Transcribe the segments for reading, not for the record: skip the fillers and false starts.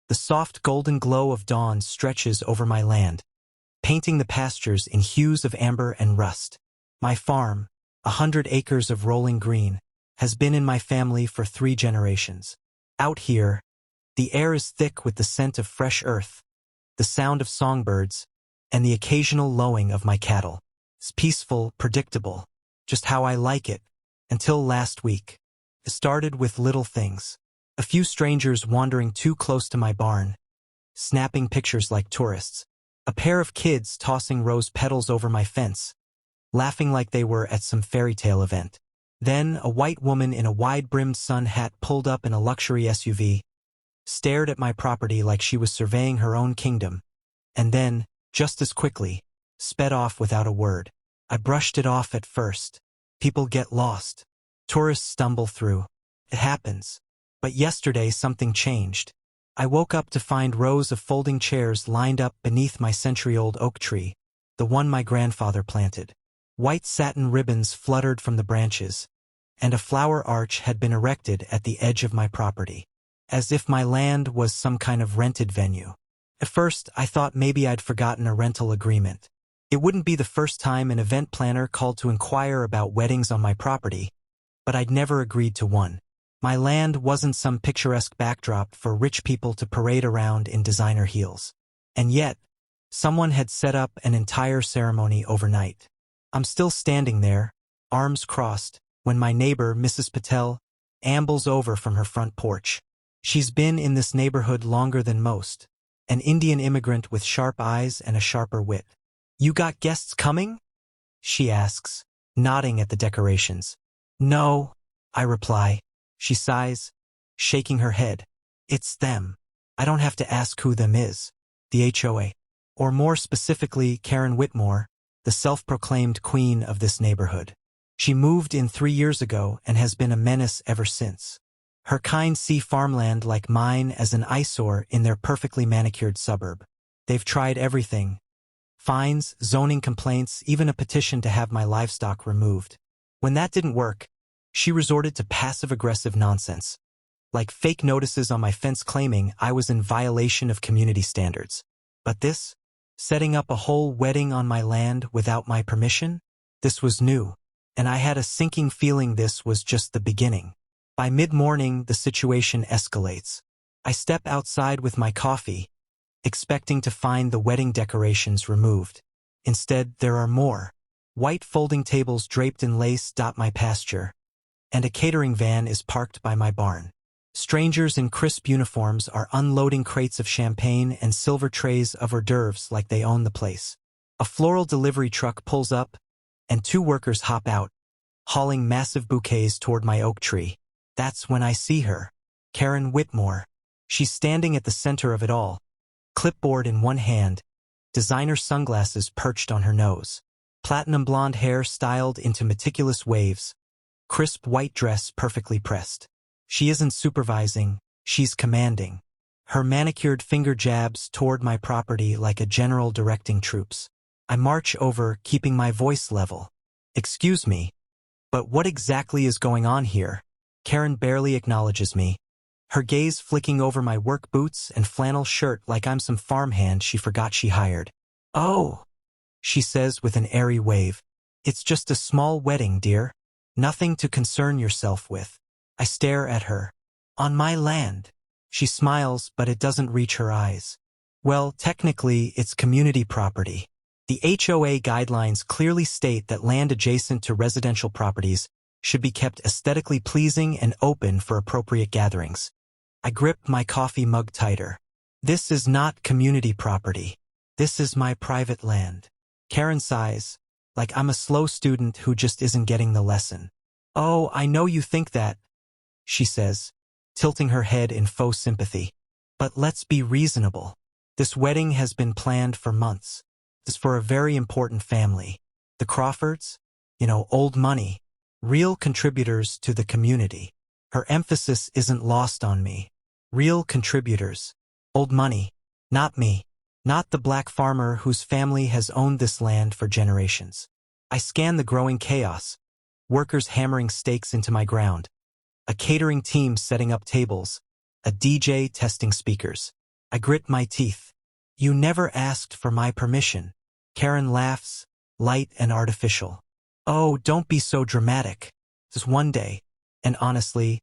The soft golden glow of dawn stretches over my land, painting the pastures in hues of amber and rust. My farm, 100 acres of rolling green, has been in my family for 3 generations. Out here, the air is thick with the scent of fresh earth, the sound of songbirds, and the occasional lowing of my cattle. It's peaceful, predictable, just how I like it, until last week. It started with little things. A few strangers wandering too close to my barn, snapping pictures like tourists. A pair of kids tossing rose petals over my fence, laughing like they were at some fairy tale event. Then a white woman in a wide-brimmed sun hat pulled up in a luxury SUV, stared at my property like she was surveying her own kingdom, and then, just as quickly, sped off without a word. I brushed it off at first. People get lost. Tourists stumble through. It happens. But yesterday something changed. I woke up to find rows of folding chairs lined up beneath my century-old oak tree, the one my grandfather planted. White satin ribbons fluttered from the branches, and a flower arch had been erected at the edge of my property, as if my land was some kind of rented venue. At first, I thought maybe I'd forgotten a rental agreement. It wouldn't be the first time an event planner called to inquire about weddings on my property, but I'd never agreed to one. My land wasn't some picturesque backdrop for rich people to parade around in designer heels. And yet, someone had set up an entire ceremony overnight. I'm still standing there, arms crossed, when my neighbor, Mrs. Patel, ambles over from her front porch. She's been in this neighborhood longer than most, an Indian immigrant with sharp eyes and a sharper wit. "You got guests coming?" she asks, nodding at the decorations. "No," I reply. She sighs, shaking her head. "It's them. I don't have to ask who them is. The HOA. Or more specifically, Karen Whitmore, the self-proclaimed queen of this neighborhood. She moved in 3 years ago and has been a menace ever since. Her kind see farmland like mine as an eyesore in their perfectly manicured suburb. They've tried everything. Fines, zoning complaints, even a petition to have my livestock removed. When that didn't work, she resorted to passive-aggressive nonsense, like fake notices on my fence claiming I was in violation of community standards. But this, setting up a whole wedding on my land without my permission, this was new, and I had a sinking feeling this was just the beginning. By mid-morning, the situation escalates. I step outside with my coffee, expecting to find the wedding decorations removed. Instead, there are more. White folding tables draped in lace dot my pasture, and a catering van is parked by my barn. Strangers in crisp uniforms are unloading crates of champagne and silver trays of hors d'oeuvres like they own the place. A floral delivery truck pulls up, and 2 workers hop out, hauling massive bouquets toward my oak tree. That's when I see her, Karen Whitmore. She's standing at the center of it all, clipboard in one hand, designer sunglasses perched on her nose, platinum blonde hair styled into meticulous waves, crisp white dress perfectly pressed. She isn't supervising, she's commanding. Her manicured finger jabs toward my property like a general directing troops. I march over, keeping my voice level. "Excuse me, but what exactly is going on here?" Karen barely acknowledges me, her gaze flicking over my work boots and flannel shirt like I'm some farmhand she forgot she hired. "Oh," she says with an airy wave. "It's just a small wedding, dear. Nothing to concern yourself with." I stare at her. "On my land." She smiles, but it doesn't reach her eyes. "Well, technically, it's community property. The HOA guidelines clearly state that land adjacent to residential properties should be kept aesthetically pleasing and open for appropriate gatherings." I grip my coffee mug tighter. "This is not community property. This is my private land." Karen sighs, like I'm a slow student who just isn't getting the lesson. "Oh, I know you think that," she says, tilting her head in faux sympathy. "But let's be reasonable. This wedding has been planned for months. It's for a very important family. The Crawfords, old money, real contributors to the community." Her emphasis isn't lost on me. Real contributors. Old money. Not me. Not the black farmer whose family has owned this land for generations. I scan the growing chaos. Workers hammering stakes into my ground. A catering team setting up tables. A DJ testing speakers. I grit my teeth. You never asked for my permission. Karen laughs, light and artificial. Oh, don't be so dramatic. Just one day. And honestly,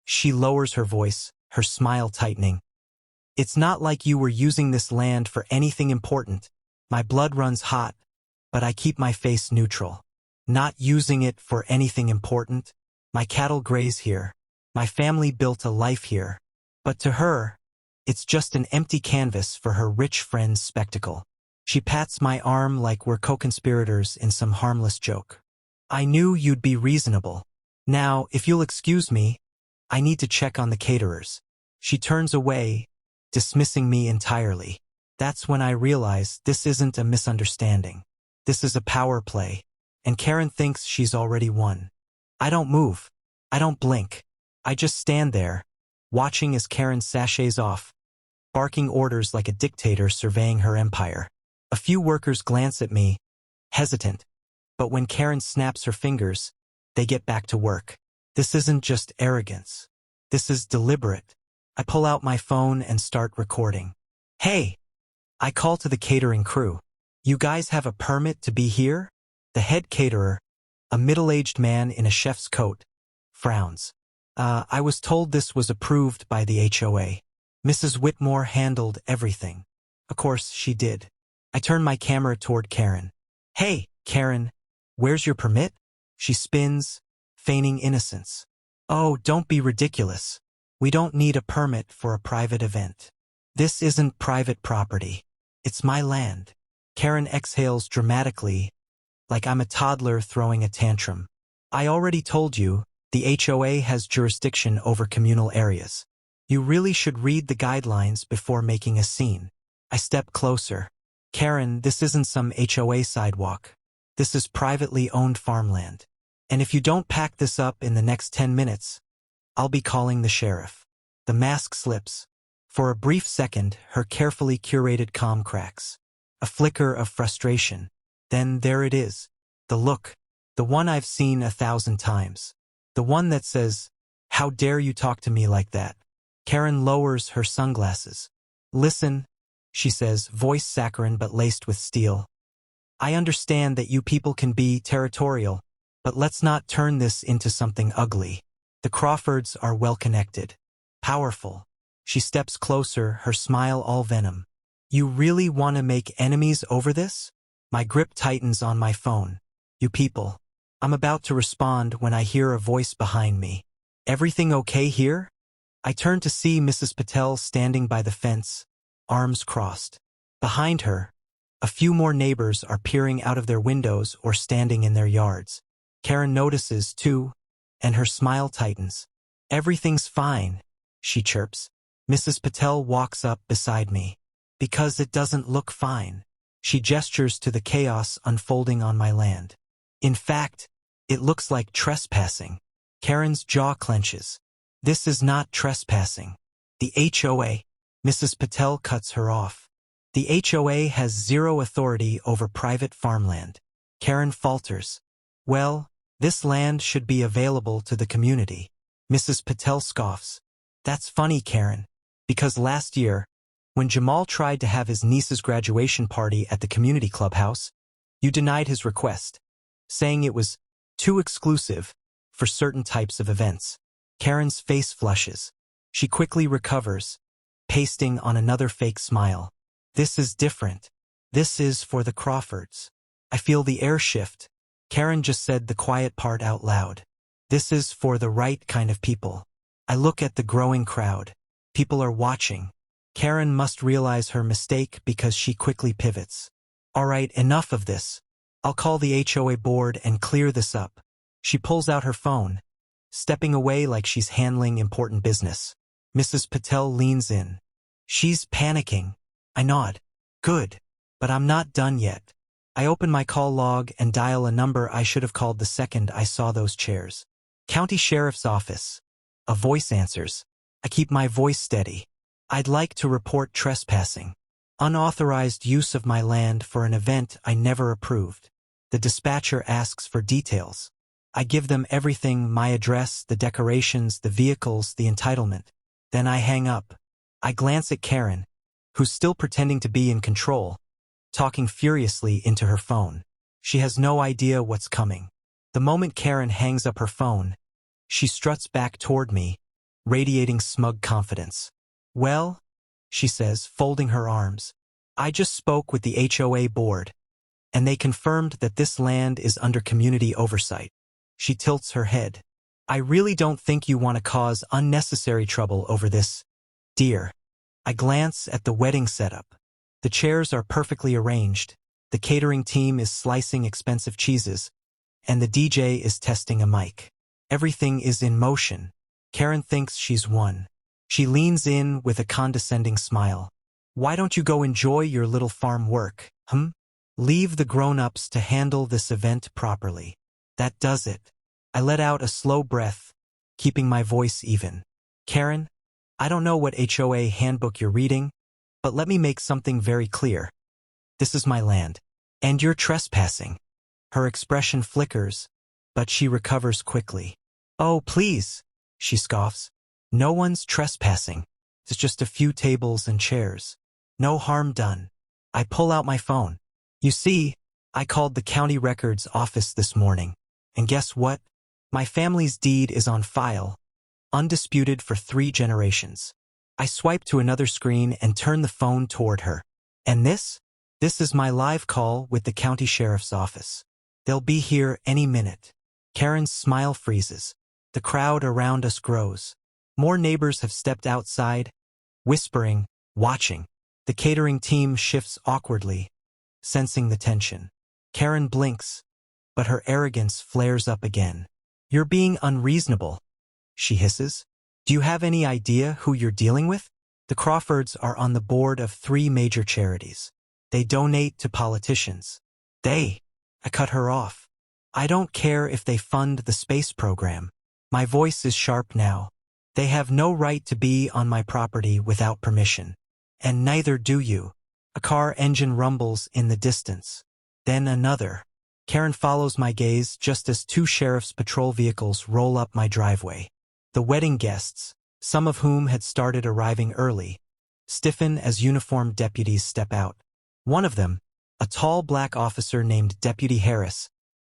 she lowers her voice, her smile tightening. It's not like you were using this land for anything important. My blood runs hot, but I keep my face neutral. Not using it for anything important. My cattle graze here. My family built a life here. But to her, it's just an empty canvas for her rich friend's spectacle. She pats my arm like we're co-conspirators in some harmless joke. I knew you'd be reasonable. Now, if you'll excuse me, I need to check on the caterers. She turns away, dismissing me entirely. That's when I realize this isn't a misunderstanding. This is a power play, and Karen thinks she's already won. I don't move. I don't blink. I just stand there, watching as Karen sachets off, barking orders like a dictator surveying her empire. A few workers glance at me, hesitant, but when Karen snaps her fingers, they get back to work. This isn't just arrogance. This is deliberate. I pull out my phone and start recording. Hey! I call to the catering crew. You guys have a permit to be here? The head caterer, a middle-aged man in a chef's coat, frowns. I was told this was approved by the HOA. Mrs. Whitmore handled everything. Of course, she did. I turn my camera toward Karen. Hey, Karen, where's your permit? She spins, feigning innocence. Oh, don't be ridiculous. We don't need a permit for a private event. This isn't private property. It's my land. Karen exhales dramatically, like I'm a toddler throwing a tantrum. I already told you, the HOA has jurisdiction over communal areas. You really should read the guidelines before making a scene. I step closer. Karen, this isn't some HOA sidewalk. This is privately owned farmland. And if you don't pack this up in the next 10 minutes, I'll be calling the sheriff. The mask slips. For a brief second, her carefully curated calm cracks. A flicker of frustration. Then there it is. The look. The one I've seen 1,000 times. The one that says, "How dare you talk to me like that?" Karen lowers her sunglasses. Listen, she says, voice saccharine but laced with steel. I understand that you people can be territorial, but let's not turn this into something ugly. The Crawfords are well-connected. Powerful. She steps closer, her smile all venom. You really want to make enemies over this? My grip tightens on my phone. You people. I'm about to respond when I hear a voice behind me. Everything okay here? I turn to see Mrs. Patel standing by the fence, arms crossed. Behind her, a few more neighbors are peering out of their windows or standing in their yards. Karen notices, too, and her smile tightens. Everything's fine, she chirps. Mrs. Patel walks up beside me. Because it doesn't look fine. She gestures to the chaos unfolding on my land. In fact, it looks like trespassing. Karen's jaw clenches. This is not trespassing. The HOA. Mrs. Patel cuts her off. The HOA has zero authority over private farmland. Karen falters. Well, this land should be available to the community. Mrs. Patel scoffs. That's funny, Karen. Because last year, when Jamal tried to have his niece's graduation party at the community clubhouse, you denied his request, saying it was too exclusive for certain types of events. Karen's face flushes. She quickly recovers, pasting on another fake smile. This is different. This is for the Crawfords. I feel the air shift. Karen just said the quiet part out loud. This is for the right kind of people. I look at the growing crowd. People are watching. Karen must realize her mistake because she quickly pivots. All right, enough of this. I'll call the HOA board and clear this up. She pulls out her phone, stepping away like she's handling important business. Mrs. Patel leans in. She's panicking. I nod. Good. But I'm not done yet. I open my call log and dial a number I should have called the second I saw those chairs. County Sheriff's Office. A voice answers. I keep my voice steady. I'd like to report trespassing. Unauthorized use of my land for an event I never approved. The dispatcher asks for details. I give them everything, my address, the decorations, the vehicles, the entitlement. Then I hang up. I glance at Karen. who's still pretending to be in control, talking furiously into her phone. She has no idea what's coming. The moment Karen hangs up her phone, she struts back toward me, radiating smug confidence. "Well," she says, folding her arms, "I just spoke with the HOA board, and they confirmed that this land is under community oversight." She tilts her head. "I really don't think you want to cause unnecessary trouble over this, dear." I glance at the wedding setup. The chairs are perfectly arranged, the catering team is slicing expensive cheeses, and the DJ is testing a mic. Everything is in motion. Karen thinks she's won. She leans in with a condescending smile. "Why don't you go enjoy your little farm work, Leave the grown-ups to handle this event properly." That does it. I let out a slow breath, keeping my voice even. "Karen, I don't know what HOA handbook you're reading, but let me make something very clear. This is my land, and you're trespassing." Her expression flickers, but she recovers quickly. "Oh, please," she scoffs. "No one's trespassing. It's just a few tables and chairs. No harm done." I pull out my phone. "You see, I called the county records office this morning, and guess what? My family's deed is on file, undisputed for 3 generations." I swipe to another screen and turn the phone toward her. "And this? This is my live call with the county sheriff's office. They'll be here any minute." Karen's smile freezes. The crowd around us grows. More neighbors have stepped outside, whispering, watching. The catering team shifts awkwardly, sensing the tension. Karen blinks, but her arrogance flares up again. "You're being unreasonable," she hisses. "Do you have any idea who you're dealing with? The Crawfords are on the board of 3 major charities. They donate to politicians." I cut her off. "I don't care if they fund the space program." My voice is sharp now. "They have no right to be on my property without permission. And neither do you." A car engine rumbles in the distance. Then another. Karen follows my gaze just as 2 sheriff's patrol vehicles roll up my driveway. The wedding guests, some of whom had started arriving early, stiffen as uniformed deputies step out. One of them, a tall black officer named Deputy Harris,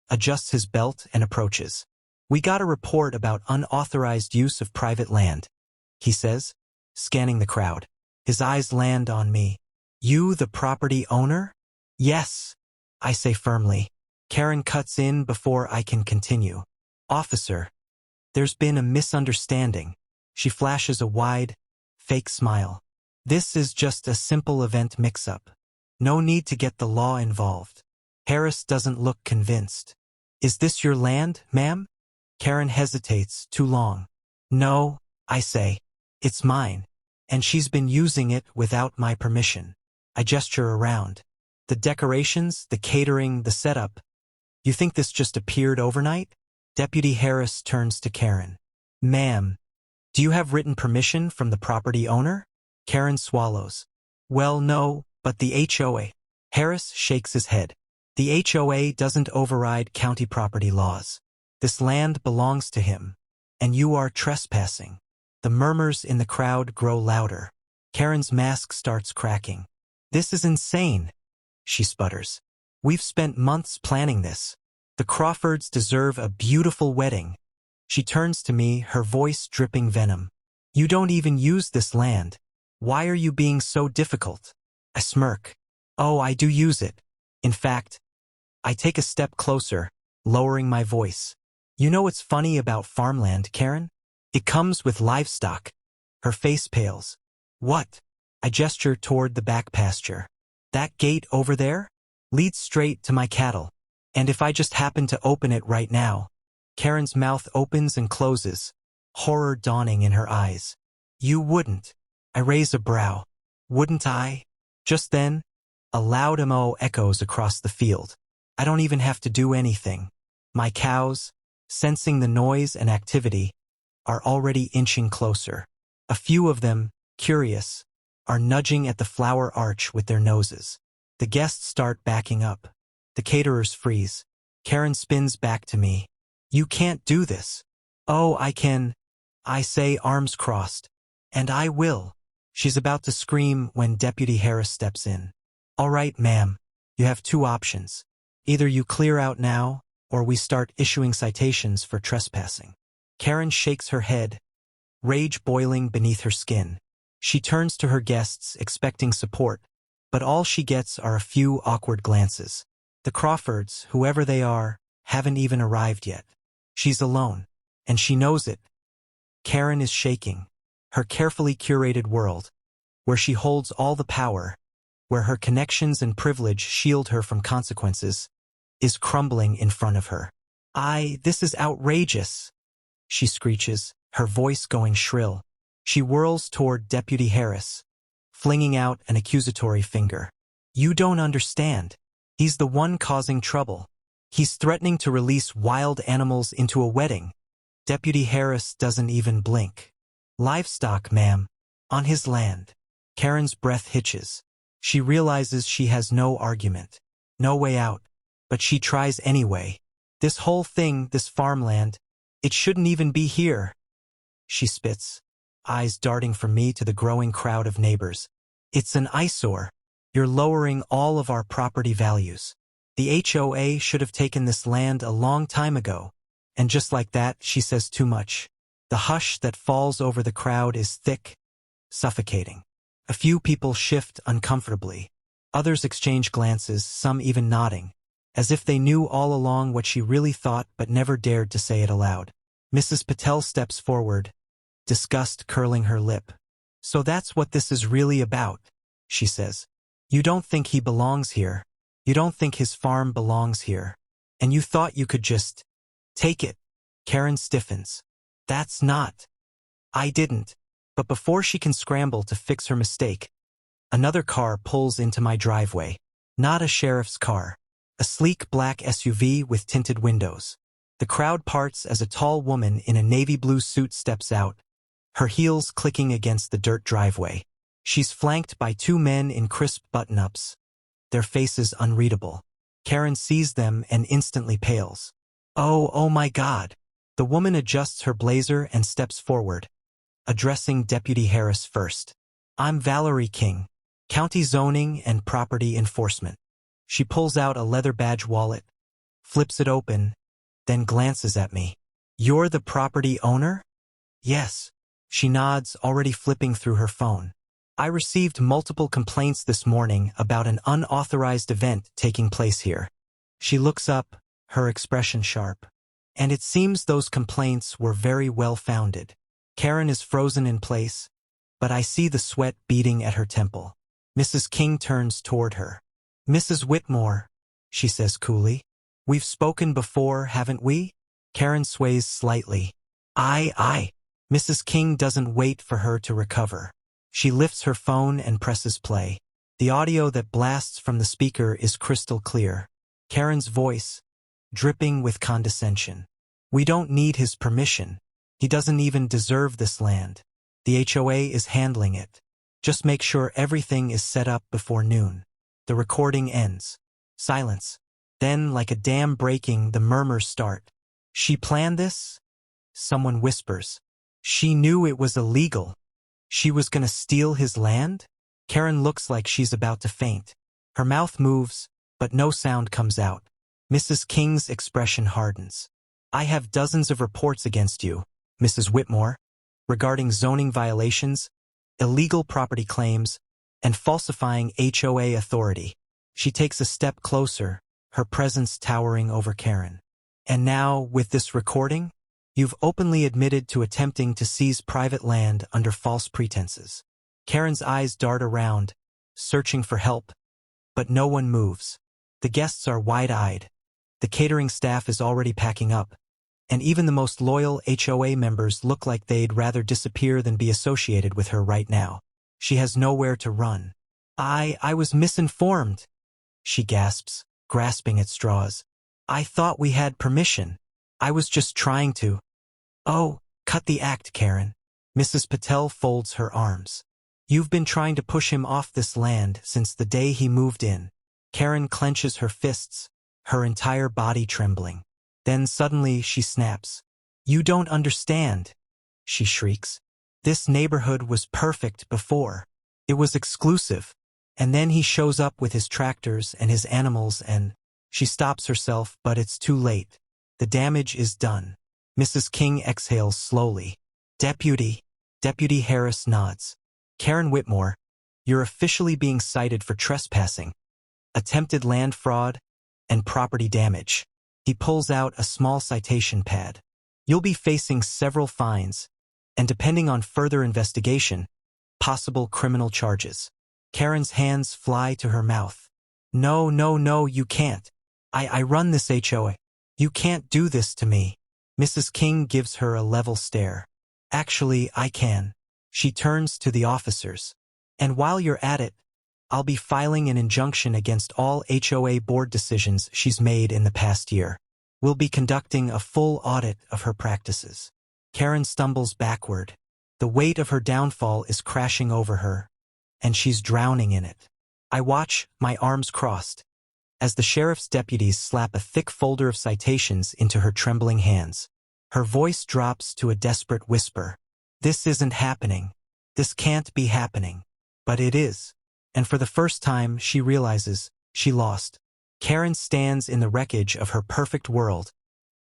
adjusts his belt and approaches. "We got a report about unauthorized use of private land," he says, scanning the crowd. His eyes land on me. "You the property owner?" "Yes," I say firmly. Karen cuts in before I can continue. "Officer, there's been a misunderstanding." She flashes a wide, fake smile. "This is just a simple event mix-up. No need to get the law involved." Harris doesn't look convinced. "Is this your land, ma'am?" Karen hesitates too long. "No," I say. "It's mine, and she's been using it without my permission." I gesture around. "The decorations, the catering, the setup. You think this just appeared overnight?" Deputy Harris turns to Karen. "Ma'am, do you have written permission from the property owner?" Karen swallows. "Well, no, but the HOA." Harris shakes his head. "The HOA doesn't override county property laws. This land belongs to him, and you are trespassing." The murmurs in the crowd grow louder. Karen's mask starts cracking. "This is insane," she sputters. "We've spent months planning this. The Crawfords deserve a beautiful wedding." She turns to me, her voice dripping venom. "You don't even use this land. Why are you being so difficult?" I smirk. "Oh, I do use it. In fact," I take a step closer, lowering my voice. "You know what's funny about farmland, Karen? It comes with livestock." Her face pales. "What?" I gesture toward the back pasture. "That gate over there leads straight to my cattle. And if I just happen to open it right now..." Karen's mouth opens and closes, horror dawning in her eyes. "You wouldn't." I raise a brow. "Wouldn't I?" Just then, a loud moo echoes across the field. I don't even have to do anything. My cows, sensing the noise and activity, are already inching closer. A few of them, curious, are nudging at the flower arch with their noses. The guests start backing up. The caterers freeze. Karen spins back to me. "You can't do this." "Oh, I can," I say, arms crossed. "And I will." She's about to scream when Deputy Harris steps in. "All right, ma'am. You have two options. Either you clear out now, or we start issuing citations for trespassing." Karen shakes her head, rage boiling beneath her skin. She turns to her guests, expecting support, but all she gets are a few awkward glances. The Crawfords, whoever they are, haven't even arrived yet. She's alone, and she knows it. Karen is shaking. Her carefully curated world, where she holds all the power, where her connections and privilege shield her from consequences, is crumbling in front of her. This is outrageous," she screeches, her voice going shrill. She whirls toward Deputy Harris, flinging out an accusatory finger. "You don't understand. He's the one causing trouble. He's threatening to release wild animals into a wedding." Deputy Harris doesn't even blink. "Livestock, ma'am. On his land." Karen's breath hitches. She realizes she has no argument, no way out, but she tries anyway. "This whole thing, this farmland, it shouldn't even be here." She spits, eyes darting from me to the growing crowd of neighbors. "It's an eyesore. You're lowering all of our property values. The HOA should have taken this land a long time ago." And just like that, she says too much. The hush that falls over the crowd is thick, suffocating. A few people shift uncomfortably. Others exchange glances, some even nodding, as if they knew all along what she really thought but never dared to say it aloud. Mrs. Patel steps forward, disgust curling her lip. "So that's what this is really about," she says. "You don't think he belongs here. You don't think his farm belongs here. And you thought you could just take it." Karen stiffens. "That's not. I didn't." But before she can scramble to fix her mistake, another car pulls into my driveway. Not a sheriff's car. A sleek black SUV with tinted windows. The crowd parts as a tall woman in a navy blue suit steps out, her heels clicking against the dirt driveway. She's flanked by two men in crisp button-ups, their faces unreadable. Karen sees them and instantly pales. Oh my God." The woman adjusts her blazer and steps forward, addressing Deputy Harris first. "I'm Valerie King, County Zoning and Property Enforcement." She pulls out a leather badge wallet, flips it open, then glances at me. "You're the property owner?" "Yes." She nods, already flipping through her phone. "I received multiple complaints this morning about an unauthorized event taking place here." She looks up, her expression sharp. "And it seems those complaints were very well-founded." Karen is frozen in place, but I see the sweat beating at her temple. Mrs. King turns toward her. "Mrs. Whitmore," she says coolly. "We've spoken before, haven't we?" Karen sways slightly. Aye. Mrs. King doesn't wait for her to recover. She lifts her phone and presses play. The audio that blasts from the speaker is crystal clear. Karen's voice, dripping with condescension. "We don't need his permission. He doesn't even deserve this land. The HOA is handling it. Just make sure everything is set up before noon." The recording ends. Silence. Then, like a dam breaking, the murmurs start. "She planned this?" Someone whispers. "She knew it was illegal. She was gonna steal his land?" Karen looks like she's about to faint. Her mouth moves, but no sound comes out. Mrs. King's expression hardens. "I have dozens of reports against you, Mrs. Whitmore, regarding zoning violations, illegal property claims, and falsifying HOA authority." She takes a step closer, her presence towering over Karen. "And now, with this recording, you've openly admitted to attempting to seize private land under false pretenses." Karen's eyes dart around, searching for help, but no one moves. The guests are wide-eyed. The catering staff is already packing up, and even the most loyal HOA members look like they'd rather disappear than be associated with her right now. She has nowhere to run. I was misinformed," she gasps, grasping at straws. "I thought we had permission. I was just trying to." "Oh, cut the act, Karen." Mrs. Patel folds her arms. "You've been trying to push him off this land since the day he moved in." Karen clenches her fists, her entire body trembling. Then suddenly she snaps. "You don't understand," she shrieks. This neighborhood was perfect before. It was exclusive. And then he shows up with his tractors and his animals and she stops herself, but it's too late. The damage is done. Mrs. King exhales slowly. Deputy Harris nods. Karen Whitmore, you're officially being cited for trespassing, attempted land fraud, and property damage. He pulls out a small citation pad. You'll be facing several fines, and depending on further investigation, possible criminal charges. Karen's hands fly to her mouth. No, you can't. I run this HOA. You can't do this to me. Mrs. King gives her a level stare. Actually, I can. She turns to the officers. And while you're at it, I'll be filing an injunction against all HOA board decisions she's made in the past year. We'll be conducting a full audit of her practices. Karen stumbles backward. The weight of her downfall is crashing over her, and she's drowning in it. I watch, my arms crossed, as the sheriff's deputies slap a thick folder of citations into her trembling hands. Her voice drops to a desperate whisper. This isn't happening. This can't be happening. But it is. And for the first time, she realizes she lost. Karen stands in the wreckage of her perfect world,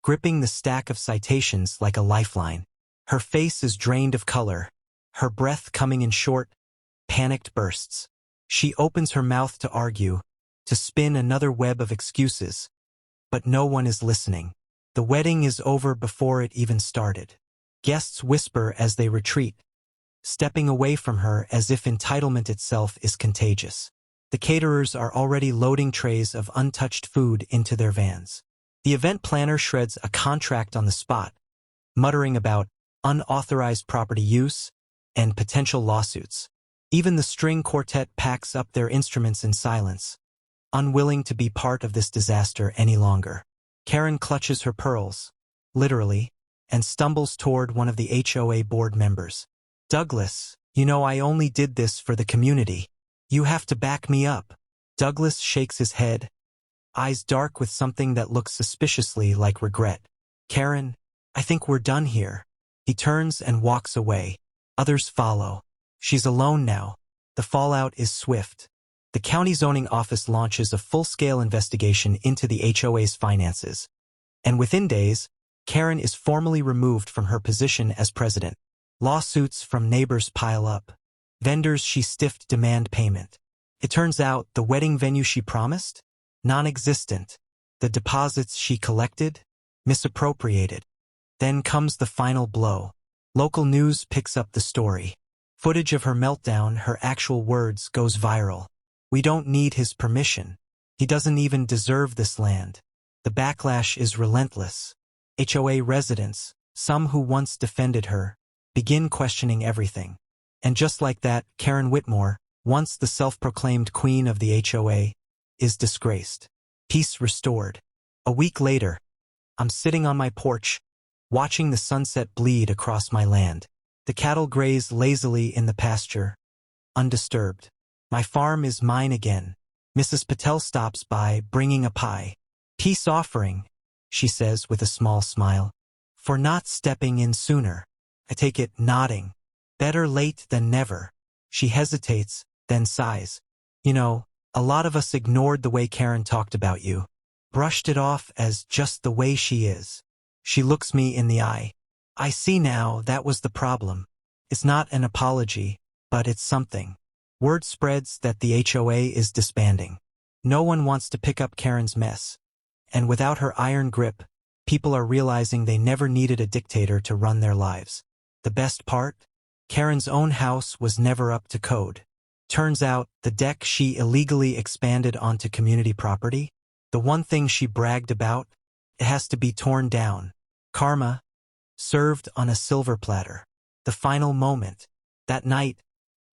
gripping the stack of citations like a lifeline. Her face is drained of color, her breath coming in short, panicked bursts. She opens her mouth to argue, to spin another web of excuses. But no one is listening. The wedding is over before it even started. Guests whisper as they retreat, stepping away from her as if entitlement itself is contagious. The caterers are already loading trays of untouched food into their vans. The event planner shreds a contract on the spot, muttering about unauthorized property use and potential lawsuits. Even the string quartet packs up their instruments in silence, unwilling to be part of this disaster any longer. Karen clutches her pearls, literally, and stumbles toward one of the HOA board members. Douglas, you know I only did this for the community. You have to back me up. Douglas shakes his head, eyes dark with something that looks suspiciously like regret. Karen, I think we're done here. He turns and walks away. Others follow. She's alone now. The fallout is swift. The county zoning office launches a full-scale investigation into the HOA's finances. And within days, Karen is formally removed from her position as president. Lawsuits from neighbors pile up. Vendors she stiffed demand payment. It turns out the wedding venue she promised? Non-existent. The deposits she collected? Misappropriated. Then comes the final blow. Local news picks up the story. Footage of her meltdown, her actual words, goes viral. We don't need his permission. He doesn't even deserve this land. The backlash is relentless. HOA residents, some who once defended her, begin questioning everything. And just like that, Karen Whitmore, once the self-proclaimed queen of the HOA, is disgraced. Peace restored. A week later, I'm sitting on my porch, watching the sunset bleed across my land. The cattle graze lazily in the pasture, undisturbed. My farm is mine again. Mrs. Patel stops by, bringing a pie. Peace offering, she says with a small smile, for not stepping in sooner. I take it, nodding. Better late than never. She hesitates, then sighs. You know, a lot of us ignored the way Karen talked about you. Brushed it off as just the way she is. She looks me in the eye. I see now that was the problem. It's not an apology, but it's something. Word spreads that the HOA is disbanding. No one wants to pick up Karen's mess. And without her iron grip, people are realizing they never needed a dictator to run their lives. The best part? Karen's own house was never up to code. Turns out, the deck she illegally expanded onto community property, the one thing she bragged about, it has to be torn down. Karma, served on a silver platter. The final moment. That night,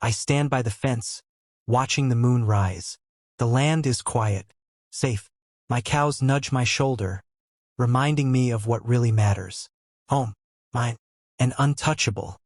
I stand by the fence, watching the moon rise. The land is quiet, safe. My cows nudge my shoulder, reminding me of what really matters. Home, mine, and untouchable.